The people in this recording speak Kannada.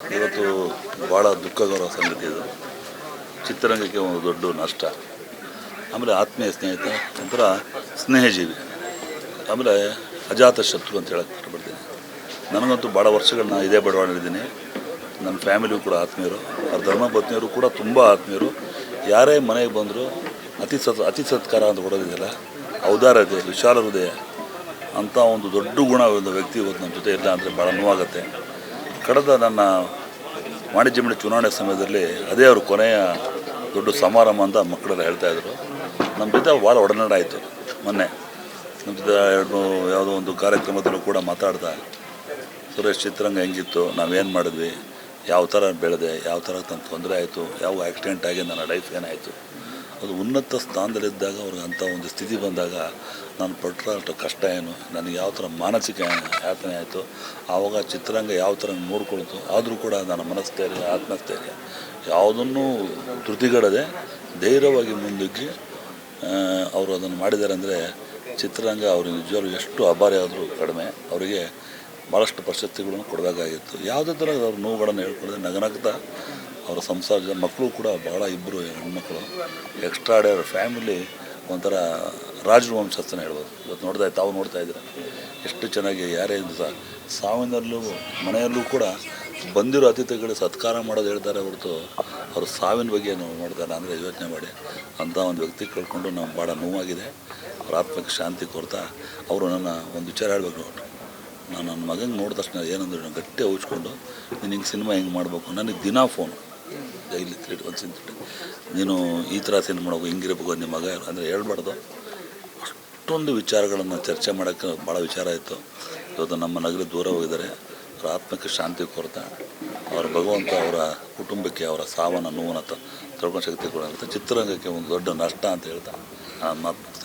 ಇವತ್ತು ಭಾಳ ದುಃಖಕರ ಸಂಗತಿ ಇದು. ಚಿತ್ರರಂಗಕ್ಕೆ ಒಂದು ದೊಡ್ಡ ನಷ್ಟ. ಆಮೇಲೆ ಆತ್ಮೀಯ ಸ್ನೇಹಿತ, ಒಂಥರ ಸ್ನೇಹಜೀವಿ, ಆಮೇಲೆ ಅಜಾತ ಶತ್ರು ಅಂತ ಹೇಳಕ್ಕೆ ಇಷ್ಟಪಡ್ತೀನಿ. ನನಗಂತೂ ಭಾಳ ವರ್ಷಗಳನ್ನ ಇದೇ ಬಡವಾಡಿದ್ದೀನಿ. ನನ್ನ ಫ್ಯಾಮಿಲಿಯೂ ಕೂಡ ಆತ್ಮೀಯರು, ಅವ್ರ ಧರ್ಮಪತ್ನಿಯವರು ಕೂಡ ತುಂಬ ಆತ್ಮೀಯರು. ಯಾರೇ ಮನೆಗೆ ಬಂದರೂ ಅತಿ ಸತ್ಕಾರ ಅಂತ ಕೊಡೋದಿದೆಯಲ್ಲ, ಔದಾರ್ಯತೆ, ವಿಶಾಲ ಹೃದಯ ಅಂಥ ಒಂದು ದೊಡ್ಡ ಗುಣ ಒಂದು ವ್ಯಕ್ತಿ ಇವತ್ತು ನಮ್ಮ ಜೊತೆ ಇಲ್ಲ ಅಂದರೆ ಭಾಳ ನೋವಾಗುತ್ತೆ. ಕಳೆದ ನನ್ನ ವಾಣಿಜ್ಯ ಮಂಡಳಿ ಚುನಾವಣೆ ಸಮಯದಲ್ಲಿ ಅದೇ ಅವರು ಕೊನೆಯ ದೊಡ್ಡ ಸಮಾರಂಭ ಅಂತ ಮಕ್ಕಳೆಲ್ಲ ಹೇಳ್ತಾಯಿದ್ರು. ನಮ್ಮ ಜೊತೆ ಭಾಳ ಒಡನಾಟ ಆಯಿತು. ಮೊನ್ನೆ ನಮ್ಮ ಜೊತೆ ಯಾವುದೋ ಒಂದು ಕಾರ್ಯಕ್ರಮದಲ್ಲೂ ಕೂಡ ಮಾತಾಡ್ತಾ, ಸುರೇಶ್ ಚಿತ್ರರಂಗ ಹೆಂಗಿತ್ತು, ನಾವೇನು ಮಾಡಿದ್ವಿ, ಯಾವ ಥರ ಬೆಳೆದೆ, ಯಾವ ಥರ ನನ್ನ ತೊಂದರೆ ಆಯಿತು, ಯಾವ ಆ್ಯಕ್ಸಿಡೆಂಟ್ ಆಗಿ ನನ್ನ ಲೈಫ್ ಏನಾಯಿತು, ಅದು ಉನ್ನತ ಸ್ಥಾನದಲ್ಲಿದ್ದಾಗ ಅವ್ರಿಗೆ ಅಂಥ ಒಂದು ಸ್ಥಿತಿ ಬಂದಾಗ ನಾನು ಪಟ್ಟಷ್ಟು ಕಷ್ಟ ಏನು, ನನಗೆ ಯಾವ ಥರ ಮಾನಸಿಕ ಯಾತನೆ ಆಯಿತು, ಆವಾಗ ಚಿತ್ರರಂಗ ಯಾವ ಥರ ನೋಡ್ಕೊಳ್ತು. ಆದರೂ ಕೂಡ ನನ್ನ ಮನಸ್ಥೈರ್ಯ, ಆತ್ಮಸ್ಥೈರ್ಯ ಯಾವುದನ್ನೂ ಧೃತಿಗಡದೆ ಧೈರ್ಯವಾಗಿ ಮುಂದಕ್ಕೆ ಅವರು ಅದನ್ನು ಮಾಡಿದ್ದಾರೆ. ಅಂದರೆ ಚಿತ್ರರಂಗ ಅವ್ರಿಗೆ ನಿಜವಾಗ್ಲೂ ಎಷ್ಟು ಅಭಾರಿ ಆದರೂ ಕಡಿಮೆ. ಅವರಿಗೆ ಭಾಳಷ್ಟು ಪ್ರಶಸ್ತಿಗಳನ್ನು ಕೊಡಬೇಕಾಗಿತ್ತು. ಯಾವುದೇ ಥರ ಅವ್ರ ನೋವುಗಳನ್ನು ಹೇಳ್ಕೊಡಿದ್ರೆ ನಗನಗ್ತಾ ಅವರ ಸಂಸಾರ, ಮಕ್ಕಳು ಕೂಡ ಭಾಳ ಇಬ್ಬರು ಹೆಣ್ಮಕ್ಳು, ಎಕ್ಸ್ಟ್ರಾಡರ್ ಫ್ಯಾಮಿಲಿ, ಒಂಥರ ರಾಜವಂಶಸ್ಥನೇ ಹೇಳ್ಬೋದು. ಇವತ್ತು ತಾವು ನೋಡ್ತಾ ಇದ್ದೀರ ಎಷ್ಟು ಚೆನ್ನಾಗಿ ಯಾರೇ ಸಹ ಸಾವಿನಲ್ಲೂ ಮನೆಯಲ್ಲೂ ಕೂಡ ಬಂದಿರೋ ಅತಿಥಿಗಳು ಸತ್ಕಾರ ಮಾಡೋದು ಹೇಳ್ತಾರೆ ಹೊರತು ಅವ್ರ ಸಾವಿನ ಬಗ್ಗೆ ನೋಡ್ತಾರೆ. ಅಂದರೆ ಯೋಚನೆ ಮಾಡಿ ಅಂಥ ಒಂದು ವ್ಯಕ್ತಿ ಕಳ್ಕೊಂಡು ನಾವು ಭಾಳ ನೋವಾಗಿದೆ. ಅವ್ರ ಆತ್ಮಕ್ಕೆ ಶಾಂತಿ ಕೊಡ್ತಾ ಅವರು ನನ್ನ ಒಂದು ವಿಚಾರ ಹೇಳಬೇಕು. ನಾನು ನನ್ನ ಮಗಂಗೆ ನೋಡಿದ ತಕ್ಷಣ ಏನಂದ್ರೆ ನಾನು ಗಟ್ಟಿ ಹೌಚ್ಕೊಂಡು, ನೀನು ಹಿಂಗೆ ಸಿನಿಮಾ ಹೆಂಗೆ ಮಾಡಬೇಕು, ನನಗೆ ದಿನಾ ಫೋನು ಡೈಲಿ 3 ಒಂದು ಸಿಂತ, ನೀನು ಈ ಥರ ಸಿನಿಮಾ ಮಾಡೋದು ಹಿಂಗಿರಬೇಕು ನಿಮ್ಮ ಮಗ ಅಂದರೆ ಹೇಳ್ಬಾರ್ದು. ಅಷ್ಟೊಂದು ವಿಚಾರಗಳನ್ನು ಚರ್ಚೆ ಮಾಡೋಕ್ಕೆ ಭಾಳ ವಿಚಾರ ಇತ್ತು. ಇವತ್ತು ನಮ್ಮ ನಗರ ದೂರ ಹೋಗಿದ್ದಾರೆ. ಅವರ ಆತ್ಮಕ್ಕೆ ಶಾಂತಿ ಕೊಡ್ತಾ ಅವರ ಭಗವಂತ ಅವರ ಕುಟುಂಬಕ್ಕೆ ಅವರ ಸಾವನ್ನ ನೋವನ್ನು ತಿಳ್ಕೊಂಡು ಶಕ್ತಿ ಕೊಡುತ್ತೆ. ಚಿತ್ರರಂಗಕ್ಕೆ ಒಂದು ದೊಡ್ಡ ನಷ್ಟ ಅಂತ ಹೇಳ್ತಾ ನಾನು ಮಾತು